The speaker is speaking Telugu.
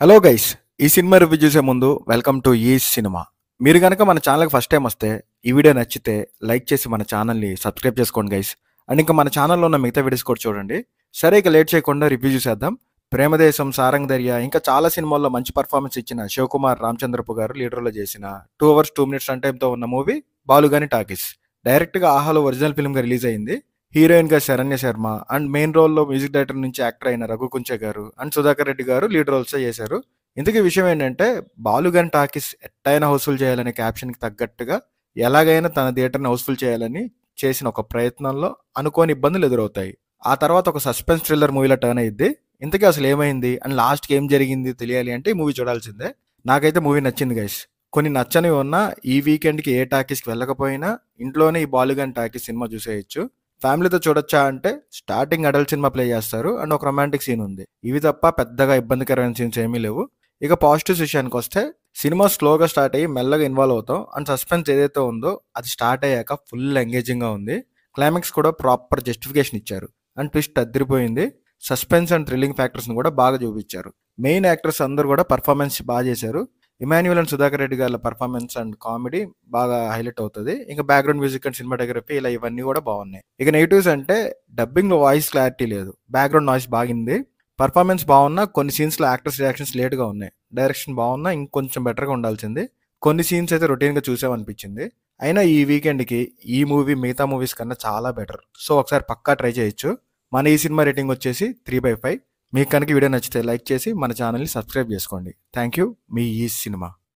హలో గైస్, ఈ సినిమా రివ్యూ చూసే ముందు వెల్కమ్ టు ఈ సినిమా. మీరు కనుక మన ఛానల్కి ఫస్ట్ టైం వస్తే ఈ వీడియో నచ్చితే లైక్ చేసి మన ఛానల్ని సబ్స్క్రైబ్ చేసుకోండి గైస్. అండ్ ఇంకా మన ఛానల్లో ఉన్న మిగతా వీడియోస్ కూడా చూడండి. సరే, ఇక లేట్ చేయకుండా రివ్యూ చూసేద్దాం. ప్రేమదేశం, సారంగ్ దర్యా ఇంకా చాలా సినిమాల్లో మంచి పర్ఫార్మెన్స్ ఇచ్చిన శివకుమార్ రామచంద్రపు గారు లీడర్లో చేసిన 2 hours 2 minutes రన్ టైంతో ఉన్న మూవీ బాలుగాని టాకీస్. డైరెక్ట్గా ఆహాలో ఒరిజినల్ ఫిల్మ్గా రిలీజ్ అయింది. హీరోయిన్గా శరణ్య శర్మ అండ్ మెయిన్ రోల్లో మ్యూజిక్ డైరెక్టర్ నుంచి యాక్టర్ అయిన రఘు కుంచే గారు అండ్ సుధాకర్ రెడ్డి గారు లీడ్ రోల్స్ చేశారు. ఇంతకీ విషయం ఏంటంటే, బాలుగాన్ టాకీస్ ఎట్టైనా హౌస్ఫుల్ చేయాలనే క్యాప్షన్కి తగ్గట్టుగా ఎలాగైనా తన థియేటర్ని హౌస్ఫుల్ చేయాలని చేసిన ఒక ప్రయత్నంలో అనుకోని ఇబ్బందులు ఎదురవుతాయి. ఆ తర్వాత ఒక సస్పెన్స్ థ్రిల్లర్ మూవీలో టర్న్ అయ్యిద్ది. ఇంతకీ అసలు ఏమైంది అండ్ లాస్ట్కి ఏం జరిగింది తెలియాలి అంటే ఈ మూవీ చూడాల్సిందే. నాకైతే మూవీ నచ్చింది గైస్. కొన్ని నచ్చనివి ఉన్నా ఈ వీకెండ్కి ఏ టాకీస్కి వెళ్ళకపోయినా ఇంట్లోనే ఈ బాలుగాన్ టాకీస్ సినిమా చూసేయచ్చు. ఫ్యామిలీతో చూడొచ్చా అంటే స్టార్టింగ్ అడల్ట్ సినిమా ప్లే చేస్తారు అండ్ ఒక రొమాంటిక్ సీన్ ఉంది. ఇవి తప్ప పెద్దగా ఇబ్బందికరమైన సీన్స్ ఏమీ లేవు. ఇక పాజిటివ్స్ విషయానికి వస్తే, సినిమా స్లోగా స్టార్ట్ అయ్యి మెల్లగా ఇన్వాల్వ్ అవుతాం అండ్ సస్పెన్స్ ఏదైతే ఉందో అది స్టార్ట్ అయ్యాక ఫుల్ ఎంగేజింగ్గా ఉంది. క్లైమాక్స్ కూడా ప్రాపర్ జస్టిఫికేషన్ ఇచ్చారు అండ్ ట్విస్ట్ అదిరిపోయింది. సస్పెన్స్ అండ్ థ్రిల్లింగ్ ఫ్యాక్టర్స్ని కూడా బాగా చూపించారు. మెయిన్ యాక్టర్స్ అందరూ కూడా పర్ఫార్మెన్స్ బాగా చేశారు. ఇమాన్యుయల్ అండ్ సుధాకర్ రెడ్డి గారి పర్ఫార్మెన్స్ అండ్ కామెడీ బాగా హైలైట్ అవుతుంది. ఇంకా బ్యాక్గ్రౌండ్ మ్యూజిక్ అండ్ సినిమాటోగ్రఫీ ఇలా ఇవన్నీ కూడా బాగున్నాయి. ఇక నెగిటివ్స్ అంటే, డబ్బింగ్లో వాయిస్ క్లారిటీ లేదు, బ్యాక్గ్రౌండ్ నాయిస్ బాగింది. పర్ఫార్మెన్స్ బాగున్నా కొన్ని సీన్స్లో యాక్టర్స్ రియాక్షన్స్ లేట్గా ఉన్నాయి. డైరెక్షన్ బాగున్నా ఇంకొంచెం బెటర్గా ఉండాల్సింది. కొన్ని సీన్స్ అయితే రొటీన్గా చూసామనిపించింది. అయినా ఈ వీకెండ్కి ఈ మూవీ మిగతా మూవీస్ కన్నా చాలా బెటర్. సో ఒకసారి పక్కా ట్రై చేయొచ్చు. మన ఈ సినిమా రేటింగ్ వచ్చేసి 3/5. మీకు కనుక వీడియో నచ్చితే లైక్ చేసి మన ఛానల్ని సబ్స్క్రైబ్ చేసుకోండి. Thank you. మీ ఈ సినిమా.